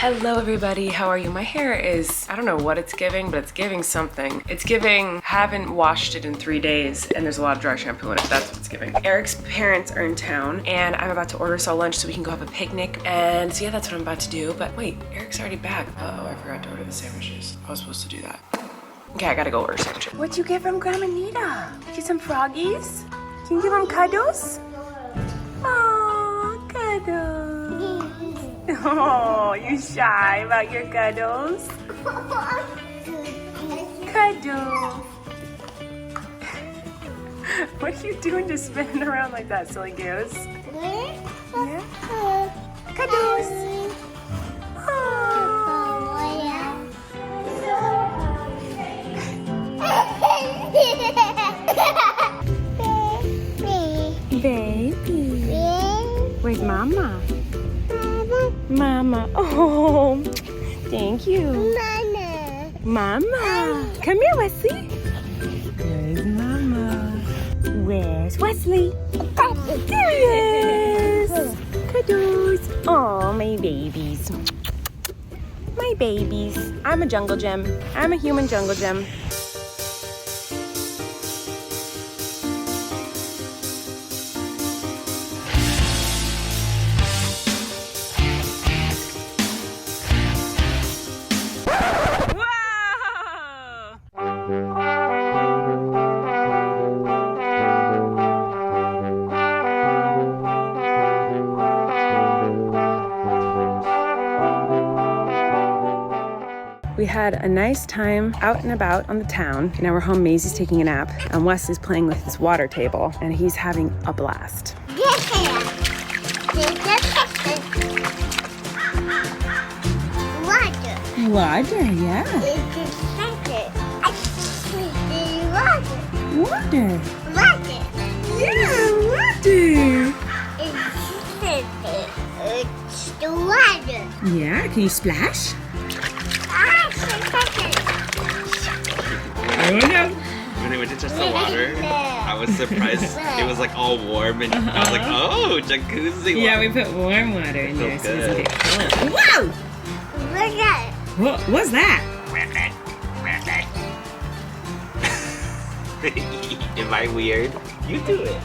Hello everybody, how are you? My hair is, I don't know what it's giving, but it's giving something. It's giving, haven't washed it in 3 days and there's a lot of dry shampoo in it. That's what it's giving. Eric's parents are in town and I'm about to order us all lunch so we can go have a picnic. And so yeah, that's what I'm about to do. But wait, Eric's already back. Uh-oh, I forgot to order the sandwiches. I was supposed to do that. Okay, I gotta go order sandwiches. What'd you get from Grandma Nita? Get some froggies? Can you give them cuddles? Oh, cuddles. Oh, you shy about your cuddles? Cuddles. What are you doing just spinning around like that, silly goose? Yeah? Cuddles. Baby. Where's Mama? Mama. Oh, thank you. Mama. Come here, Wesley. Where's Mama? Where's Wesley? There he is. Cuddles. Oh, my babies. My babies. I'm a jungle gem. I'm a human jungle gem. We had a nice time out and about on the town. Now we're home, Maisie's taking a nap, and Wes is playing with his water table, and he's having a blast. Water, yeah. Water. Yeah, water. Yeah, can you splash? Oh no. When they went to touch the water, I was surprised it was like all warm and I was like, oh, jacuzzi water. Yeah, we put warm water in there so it doesn't get cold. Whoa! What's that? Am I weird? You do it.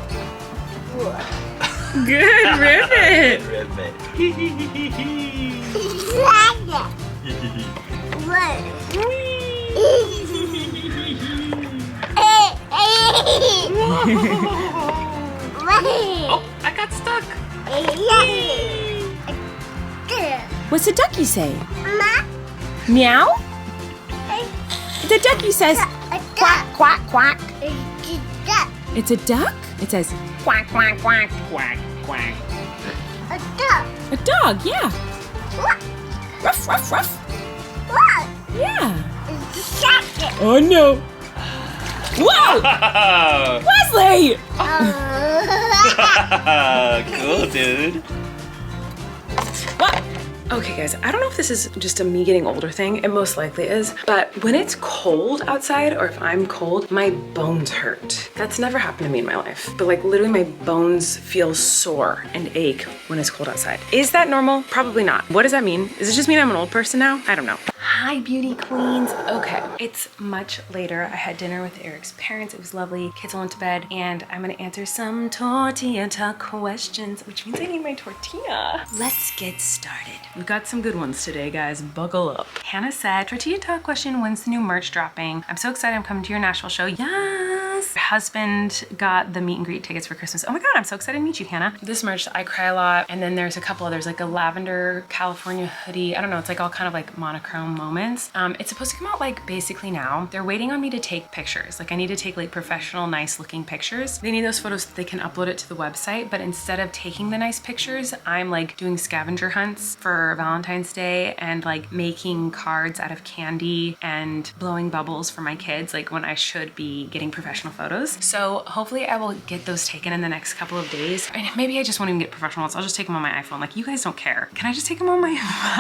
Good ribbon. Oh, I got stuck. What's the ducky say? Meow? The ducky says quack, quack, quack. It's a duck? It says quack, quack, quack, quack, quack. A duck. A dog, yeah. What? Ruff, ruff, ruff. What? Yeah. It's a Oh no. Whoa! Wesley! Cool, dude. What? Okay guys, I don't know if this is just a me getting older thing, it most likely is, but when it's cold outside or if I'm cold, my bones hurt. That's never happened to me in my life, but like literally my bones feel sore and ache when it's cold outside. Is that normal? Probably not. What does that mean? Does it just mean I'm an old person now? I don't know. Hi beauty queens. Okay, it's much later. I had dinner with Eric's parents. It was lovely. Kids all went to bed and I'm gonna answer some tortilla talk questions, which means I need my tortilla. Let's get started. We've got some good ones today, guys. Buckle up. Hannah said, tortilla talk question, when's the new merch dropping? I'm so excited I'm coming to your Nashville show. Yes! Your husband got the meet and greet tickets for Christmas. Oh my God, I'm so excited to meet you, Hannah. This merch, I Cry a Lot, and then there's a couple others, like a lavender California hoodie. I don't know, it's like all kind of like monochrome moments. It's supposed to come out like basically now. They're waiting on me to take pictures. Like I need to take like professional, nice looking pictures. They need those photos so they can upload it to the website, but instead of taking the nice pictures, I'm like doing scavenger hunts for Valentine's Day and like making cards out of candy and blowing bubbles for my kids, like when I should be getting professional photos. photos. So hopefully I will get those taken in the next couple of days. And maybe I just won't even get professional ones. I'll just take them on my iPhone. Like, you guys don't care. Can I just take them on my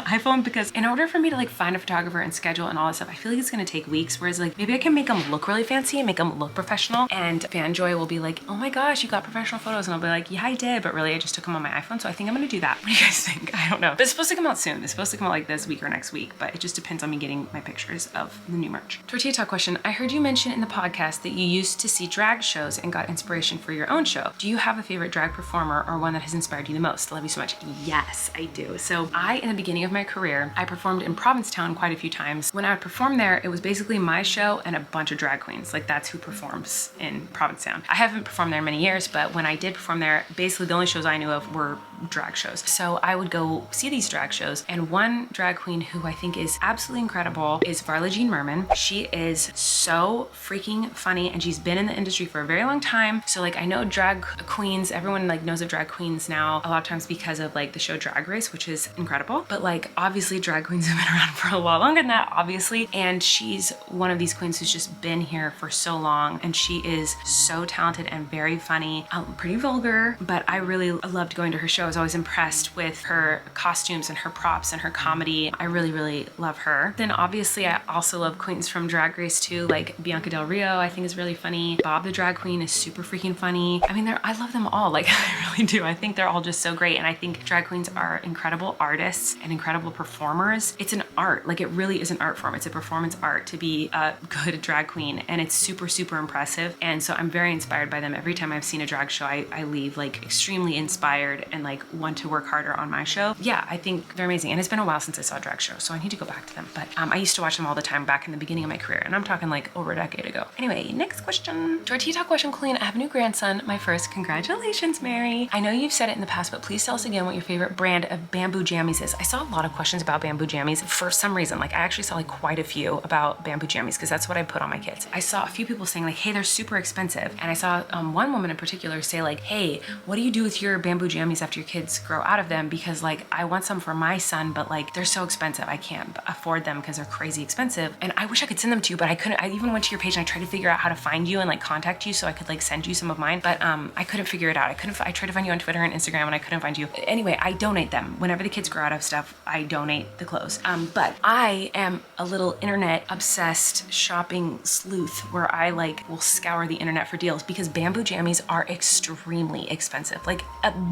iPhone? Because in order for me to like find a photographer and schedule and all this stuff, I feel like it's gonna take weeks. Whereas like maybe I can make them look really fancy and make them look professional, and FanJoy will be like, oh my gosh, you got professional photos. And I'll be like, yeah, I did. But really I just took them on my iPhone. So I think I'm gonna do that. What do you guys think? I don't know. But it's supposed to come out soon. It's supposed to come out like this week or next week, but it just depends on me getting my pictures of the new merch. Tortilla Talk question. I heard you mention in the podcast that you used to see drag shows and got inspiration for your own show. Do you have a favorite drag performer or one that has inspired you the most? I love you so much. Yes, I do. So in the beginning of my career, I performed in Provincetown quite a few times. When I would perform there, it was basically my show and a bunch of drag queens. Like, that's who performs in Provincetown. I haven't performed there in many years, but when I did perform there, basically the only shows I knew of were drag shows. So I would go see these drag shows, and one drag queen who I think is absolutely incredible is Varla Jean Merman. She is so freaking funny, and she's been in the industry for a very long time. So like, I know drag queens, everyone like knows of drag queens now a lot of times because of like the show Drag Race, which is incredible. But like, obviously drag queens have been around for a lot longer than that, obviously. And she's one of these queens who's just been here for so long, and she is so talented and very funny, pretty vulgar, but I really loved going to her show. I was always impressed with her costumes and her props and her comedy. I really, really love her. Then obviously I also love queens from Drag Race too, like Bianca Del Rio, I think is really funny. Bob the Drag Queen is super freaking funny. I mean, I love them all. Like, I really do. I think they're all just so great. And I think drag queens are incredible artists and incredible performers. It's an art. Like, it really is an art form. It's a performance art to be a good drag queen. And it's super, super impressive. And so I'm very inspired by them. Every time I've seen a drag show, I leave like extremely inspired and like want to work harder on my show. Yeah, I think they're amazing. And it's been a while since I saw a drag show, so I need to go back to them. But I used to watch them all the time back in the beginning of my career, and I'm talking like over a decade ago. Anyway, next question. Tortilla Talk question, Colleen. I have a new grandson, my first. Congratulations, Mary. I know you've said it in the past, but please tell us again what your favorite brand of bamboo jammies is. I saw a lot of questions about bamboo jammies for some reason. Like, I actually saw like quite a few about bamboo jammies because that's what I put on my kids. I saw a few people saying like, hey, they're super expensive. And I saw one woman in particular say like, hey, what do you do with your bamboo jammies after your kids grow out of them? Because like, I want some for my son, but like, they're so expensive. I can't afford them because they're crazy expensive. And I wish I could send them to you, but I couldn't. I even went to your page and I tried to figure out how to find you and like contact you so I could like send you some of mine, but I couldn't figure it out. I tried to find you on Twitter and Instagram and I couldn't find you. Anyway, I donate them. Whenever the kids grow out of stuff, I donate the clothes. But I am a little internet obsessed shopping sleuth where I like will scour the internet for deals because bamboo jammies are extremely expensive, like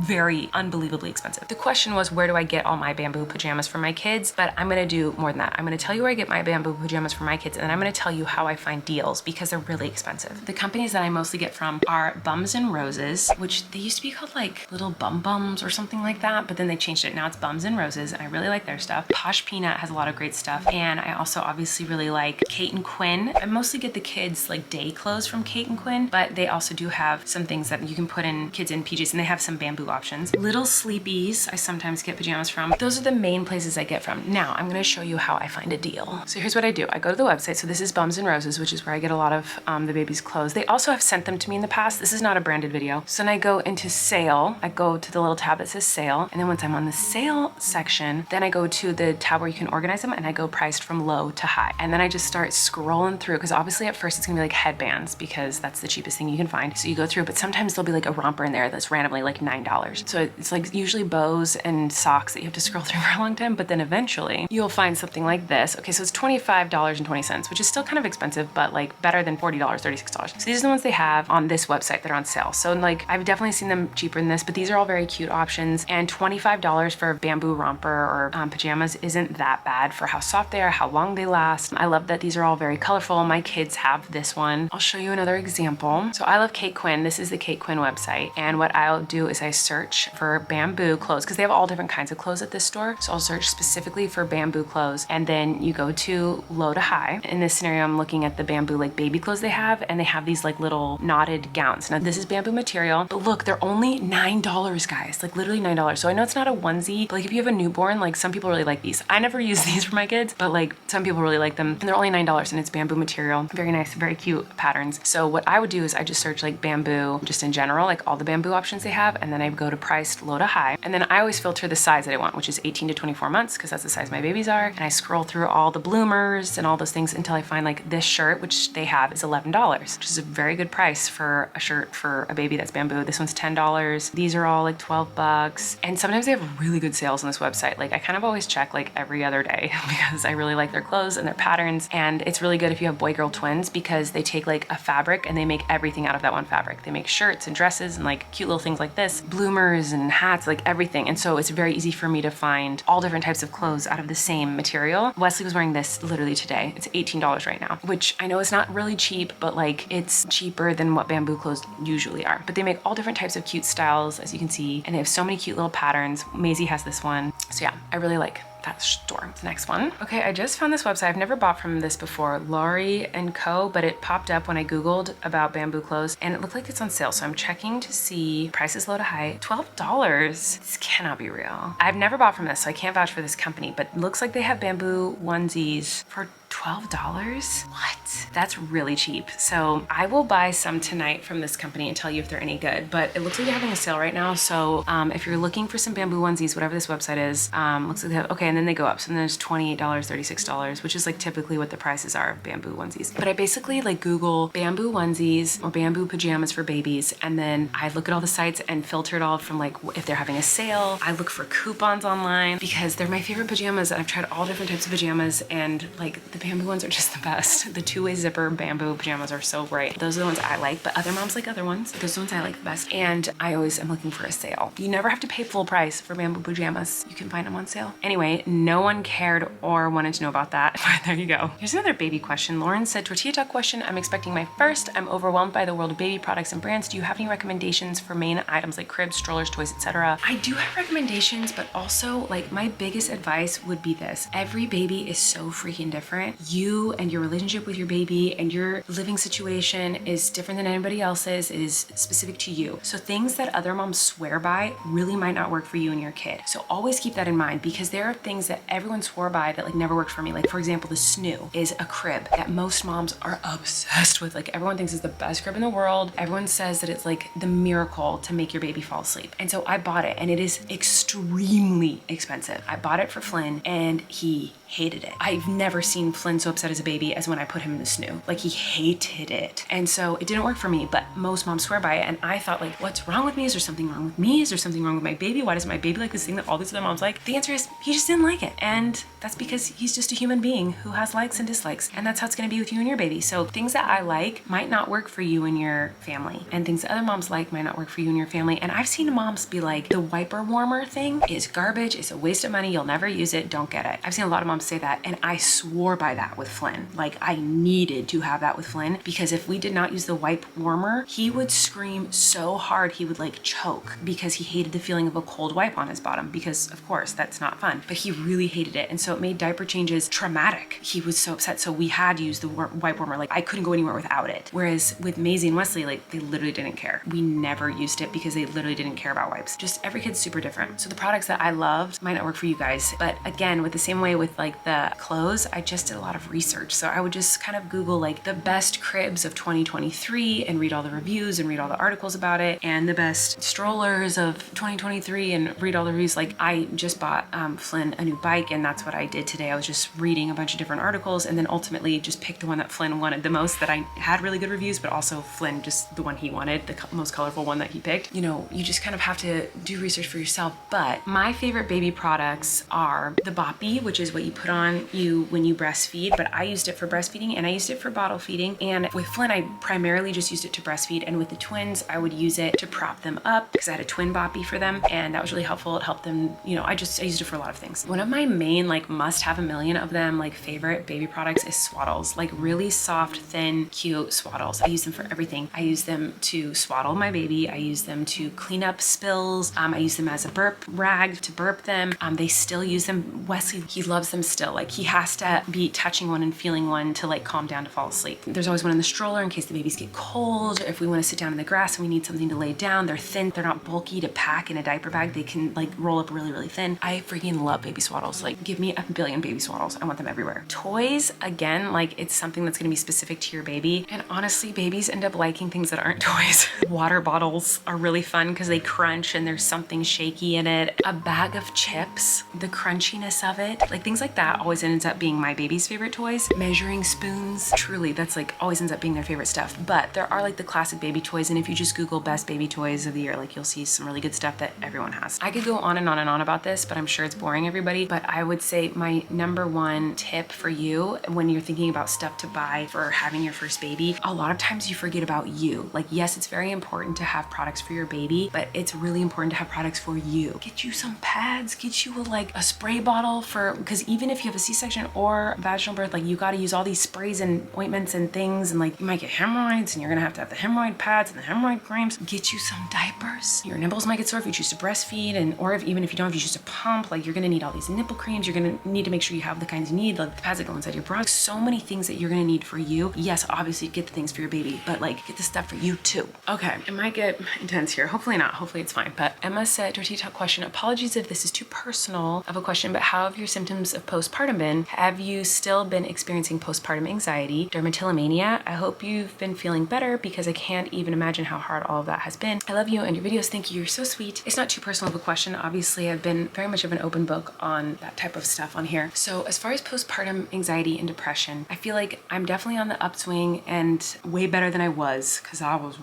very unbelievably expensive. The question was, where do I get all my bamboo pajamas for my kids? But I'm gonna do more than that. I'm gonna tell you where I get my bamboo pajamas for my kids, and then I'm gonna tell you how I find deals because they're really expensive. The companies that I mostly get from are Bums and Roses, which they used to be called like Little Bum Bums or something like that, but then they changed it. Now it's Bums and Roses, and I really like their stuff. Posh Peanut has a lot of great stuff, and I also obviously really like Kate and Quinn. I mostly get the kids like day clothes from Kate and Quinn, but they also do have some things that you can put in kids in PJs, and they have some bamboo options. Little Sleepies, I sometimes get pajamas from. Those are the main places I get from. Now I'm gonna show you how I find a deal. So here's what I do. I go to the website. So this is Bums and Roses, which is where I get a lot of the baby's clothes. They also have sent them to me in the past. This is not a branded video. So then I go into sale. I go to the little tab that says sale. And then once I'm on the sale section, then I go to the tab where you can organize them, and I go priced from low to high. And then I just start scrolling through, because obviously at first it's gonna be like headbands because that's the cheapest thing you can find. So you go through, but sometimes there'll be like a romper in there that's randomly like $9. So it's like usually bows and socks that you have to scroll through for a long time, but then eventually you'll find something like this. Okay, so it's $25.20, which is still kind of expensive, but like better than $40, $36. So these are the ones they have on this website that are on sale. So like, I've definitely seen them cheaper than this, but these are all very cute options, and $25 for a bamboo romper or pajamas isn't that bad for how soft they are, how long they last. I love that these are all very colorful. My kids have this one. I'll show you another example. So I love Kate Quinn. This is the Kate Quinn website. And what I'll do is I search for bamboo clothes because they have all different kinds of clothes at this store. So I'll search specifically for bamboo clothes, and then you go to low to high. In this scenario, I'm looking at the bamboo like baby clothes they have, and they have these like little knotted gowns. Now this is bamboo material, but look, they're only $9, guys, like literally $9. So I know it's not a onesie, but like if you have a newborn, like some people really like these. I never use these for my kids, but like some people really like them, and they're only $9, and it's bamboo material. Very nice, very cute patterns. So what I would do is I just search like bamboo just in general, like all the bamboo options they have, and then I go to priced low to high. And then I always filter the size that I want, which is 18 to 24 months, because that's the size my babies are. And I scroll through all the bloomers and all those things until I find like this shirt, which they have is $11, which is a very good price for a shirt for a baby that's bamboo. This one's $10. These are all like 12 bucks. And sometimes they have really good sales on this website. Like I kind of always check like every other day because I really like their clothes and their patterns. And it's really good if you have boy-girl twins because they take like a fabric and they make everything out of that one fabric. They make shirts and dresses and like cute little things like this, bloomers and hats, like everything. And so it's very easy for me to find all different types of clothes out of the same material. Wesley was wearing this literally today. It's $18 right now, which I know is not really cheap, but like it's cheaper than what bamboo clothes usually are. But they make all different types of cute styles, as you can see, and they have so many cute little patterns. Maisie has this one. So yeah, I really like that store. The next one. Okay, I just found this website. I've never bought from this before, Laurie & Co, but it popped up when I Googled about bamboo clothes and it looked like it's on sale. So I'm checking to see prices low to high. $12. This cannot be real. I've never bought from this, so I can't vouch for this company, but it looks like they have bamboo onesies for $12? What? That's really cheap. So I will buy some tonight from this company and tell you if they're any good, but it looks like they're having a sale right now. So if you're looking for some bamboo onesies, whatever this website is, looks like they have, okay, and then they go up. So then there's $28, $36, which is like typically what the prices are of bamboo onesies. But I basically like Google bamboo onesies or bamboo pajamas for babies. And then I look at all the sites and filter it all from like if they're having a sale. I look for coupons online because they're my favorite pajamas. And I've tried all different types of pajamas and like the bamboo ones are just the best. The two-way zipper bamboo pajamas are so great. Those are the ones I like, but other moms like other ones. Those are the ones I like the best. And I always am looking for a sale. You never have to pay full price for bamboo pajamas. You can find them on sale. Anyway, no one cared or wanted to know about that, but there you go. Here's another baby question. Lauren said, tortilla talk question. I'm expecting my first. I'm overwhelmed by the world of baby products and brands. Do you have any recommendations for main items like cribs, strollers, toys, etc.? I do have recommendations, but also like my biggest advice would be this. Every baby is so freaking different. You and your relationship with your baby and your living situation is different than anybody else's. It is specific to you. So things that other moms swear by really might not work for you and your kid. So always keep that in mind because there are things that everyone swore by that like never worked for me. Like for example, the Snoo is a crib that most moms are obsessed with. Like everyone thinks it's the best crib in the world. Everyone says that it's like the miracle to make your baby fall asleep. And so I bought it and it is extremely expensive. I bought it for Flynn and he hated it. I've never seen Flynn so upset as a baby as when I put him in the Snoo. Like he hated it. And so it didn't work for me, but most moms swear by it. And I thought like, what's wrong with me? Is there something wrong with me? Is there something wrong with my baby? Why doesn't my baby like this thing that all these other moms like? The answer is he just didn't like it. And that's because he's just a human being who has likes and dislikes. And that's how it's gonna be with you and your baby. So things that I like might not work for you and your family. And things that other moms like might not work for you and your family. And I've seen moms be like, the wiper warmer thing is garbage. It's a waste of money. You'll never use it. Don't get it. I've seen a lot of moms say that. And I swore by that with Flynn. Like I needed to have that with Flynn because if we did not use the wipe warmer, he would scream so hard he would like choke because he hated the feeling of a cold wipe on his bottom because of course that's not fun, but he really hated it. And so it made diaper changes traumatic. He was so upset. So we had to use the wipe warmer. Like I couldn't go anywhere without it. Whereas with Maisie and Wesley, like they literally didn't care. We never used it because they literally didn't care about wipes. Just every kid's super different. So the products that I loved might not work for you guys. But again, with the same way with like the clothes, I just did a lot of research. So I would just kind of Google like the best cribs of 2023 and read all the reviews and read all the articles about it, and the best strollers of 2023 and read all the reviews. Like I just bought Flynn a new bike and that's what I did today. I was just reading a bunch of different articles and then ultimately just picked the one that Flynn wanted the most, that I had really good reviews, but also Flynn just the one he wanted, the most colorful one that he picked. You know, you just kind of have to do research for yourself. But my favorite baby products are the Boppy, which is what you put on you when you breastfeed, but I used it for breastfeeding and I used it for bottle feeding. And with Flynn, I primarily just used it to breastfeed. And with the twins, I would use it to prop them up because I had a twin Boppy for them. And that was really helpful. It helped them, you know, I used it for a lot of things. One of my main, like must have a million of them, like favorite baby products is swaddles, like really soft, thin, cute swaddles. I use them for everything. I use them to swaddle my baby. I use them to clean up spills. I use them as a burp rag to burp them. They still use them. Wesley, he loves them still. Like he has to be touching one and feeling one to like calm down. down to fall asleep. There's always one in the stroller in case the babies get cold, or if we want to sit down in the grass and we need something to lay down. They're thin, they're not bulky to pack in a diaper bag. They can like roll up really, really thin. I freaking love baby swaddles. Like give me a billion baby swaddles. I want them everywhere. Toys, again, like it's something that's gonna be specific to your baby. And honestly, babies end up liking things that aren't toys. Water bottles are really fun because they crunch and there's something shaky in it. A bag of chips, the crunchiness of it, like things like that always ends up being my baby's favorite toys. Measuring spoons, truly, that's like always ends up being their favorite stuff. But there are like the classic baby toys, and if you just Google best baby toys of the year, like you'll see some really good stuff that everyone has. I could go on and on and on about this, but I'm sure it's boring everybody. But I would say my number one tip for you when you're thinking about stuff to buy for having your first baby, a lot of times you forget about you. Like yes, it's very important to have products for your baby, but it's really important to have products for you. Get you some pads, get you a spray bottle for, because even if you have a C-section or vaginal birth, like you got to use all these sprays and ointments and things, and like you might get hemorrhoids and you're gonna have to have the hemorrhoid pads and the hemorrhoid creams. Get you some diapers. Your nipples might get sore if you choose to breastfeed, and or if even if you don't, if you choose to pump, like you're gonna need all these nipple creams. You're gonna need to make sure you have the kinds you need, like the pads that go inside your bra. So many things that you're gonna need for you. Yes, obviously get the things for your baby, but like get the stuff for you too. Okay, it might get intense here. Hopefully not. Hopefully it's fine. But Emma said, Dirty Talk question, apologies if this is too personal of a question, but how have your symptoms of postpartum been? Have you still been experiencing postpartum anxiety, dermatillomania? I hope you've been feeling better because I can't even imagine how hard all of that has been. I love you and your videos. Thank you. You're so sweet. It's not too personal of a question. Obviously, I've been very much of an open book on that type of stuff on here. So as far as postpartum anxiety and depression, I feel like I'm definitely on the upswing and way better than I was, because I was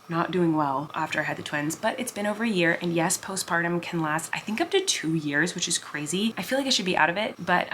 not doing well after I had the twins, but it's been over a year, and yes, postpartum can last, I think, up to 2 years, which is crazy. I feel like I should be out of it, but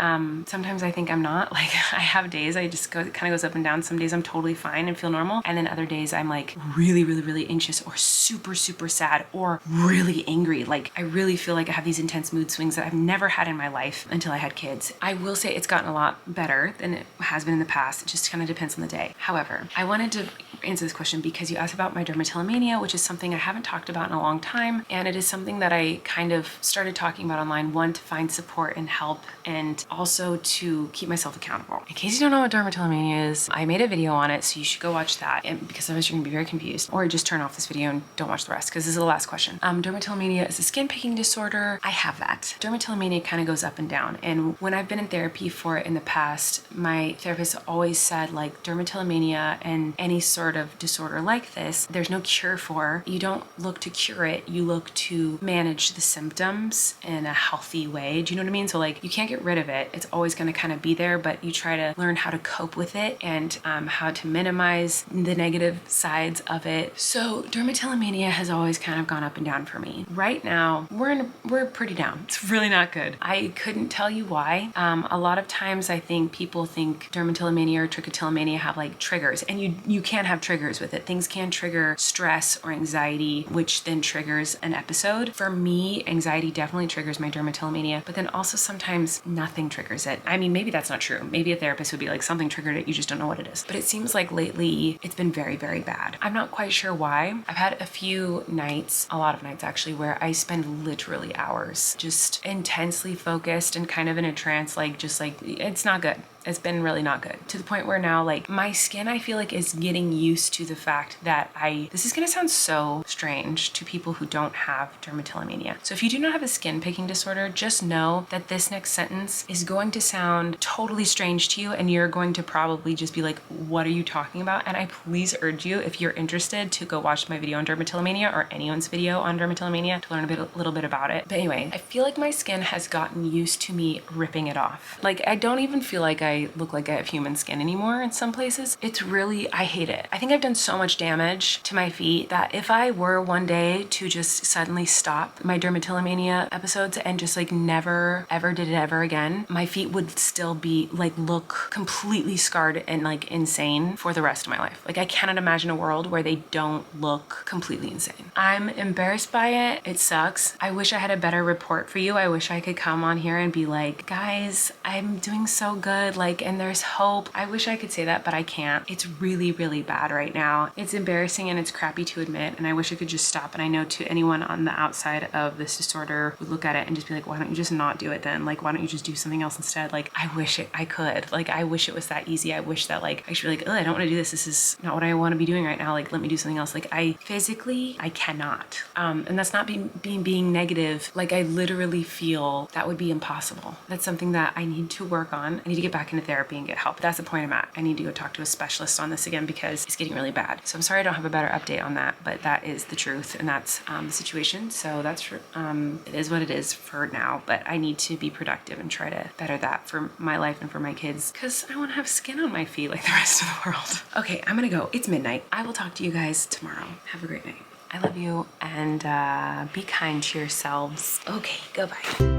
sometimes I think I'm not. Like I have days it kind of goes up and down. Some days I'm totally fine and feel normal, and then other days I'm like really, really, really anxious or super, super sad or really angry. Like I really feel like I have these intense mood swings that I've never had in my life until I had kids. I will say it's gotten a lot better than it has been in the past. It just kind of depends on the day. However, I wanted to answer this question because you asked about my dermatillomania, which is something I haven't talked about in a long time. And it is something that I kind of started talking about online, one, to find support and help, and also to keep myself accountable. In case you don't know what dermatillomania is, I made a video on it, so you should go watch that, and because otherwise you're gonna be very confused, or just turn off this video and don't watch the rest, because this is the last question. Dermatillomania is a skin picking disorder. I have that. Dermatillomania kind of goes up and down. And when I've been in therapy for it in the past, my therapist always said, like, dermatillomania and any sort of disorder like this, there's no cure for. You don't look to cure it, you look to manage the symptoms in a healthy way. Do you know what I mean? So like you can't get rid of it. It's always going to kind of be there, but you try to learn how to cope with it and how to minimize the negative sides of it. So dermatillomania has always kind of gone up and down for me. Right now, we're pretty down. It's really not good. I couldn't tell you why. A lot of times I think people think dermatillomania or trichotillomania have like triggers, and you can have triggers with it. Things can trigger stress or anxiety, which then triggers an episode. For me, anxiety definitely triggers my dermatillomania, but then also sometimes nothing triggers it. I mean, maybe that's not true. Maybe a therapist would be like, something triggered it, you just don't know what it is. But it seems like lately it's been very, very bad. I'm not quite sure why. I've had a few nights, a lot of nights actually, where I spend literally hours just intensely focused and kind of in a trance, it's not good. It's been really not good, to the point where now, like, my skin, I feel like, is getting used to the fact that this is gonna sound so strange to people who don't have dermatillomania. So if you do not have a skin picking disorder, just know that this next sentence is going to sound totally strange to you, and you're going to probably just be like, what are you talking about? And I please urge you, if you're interested, to go watch my video on dermatillomania or anyone's video on dermatillomania to learn a little bit about it. But anyway, I feel like my skin has gotten used to me ripping it off. Like, I don't even feel like I look like I have human skin anymore in some places. It's really, I hate it. I think I've done so much damage to my feet that if I were one day to just suddenly stop my dermatillomania episodes and just like never ever did it ever again, my feet would still be like, look completely scarred and like insane for the rest of my life. Like, I cannot imagine a world where they don't look completely insane. I'm embarrassed by it. It sucks. I wish I had a better report for you. I wish I could come on here and be like, guys, I'm doing so good. Like, and there's hope. I wish I could say that, but I can't. It's really, really bad right now. It's embarrassing and it's it's crappy to admit, and I wish I could just stop. And I know to anyone on the outside of this disorder would look at it and just be like, why don't you just not do it then? Like, why don't you just do something else instead? Like, I wish I could. Like, I wish it was that easy. I wish that like I should be like, oh, I don't want to do this. This is not what I want to be doing right now. Like, let me do something else. Like, I physically, I cannot. And that's not being negative. Like, I literally feel that would be impossible. That's something that I need to work on. I need to get back into therapy and get help. That's the point I'm at. I need to go talk to a specialist on this again because it's getting really bad. So I'm sorry I don't have a better update on that, but that is the truth, and that's the situation. So that's it is what it is for now, but I need to be productive and try to better that for my life and for my kids because I want to have skin on my feet like the rest of the world. Okay, I'm gonna go. It's midnight. I will talk to you guys tomorrow. Have a great night. I love you, and be kind to yourselves. Okay, goodbye.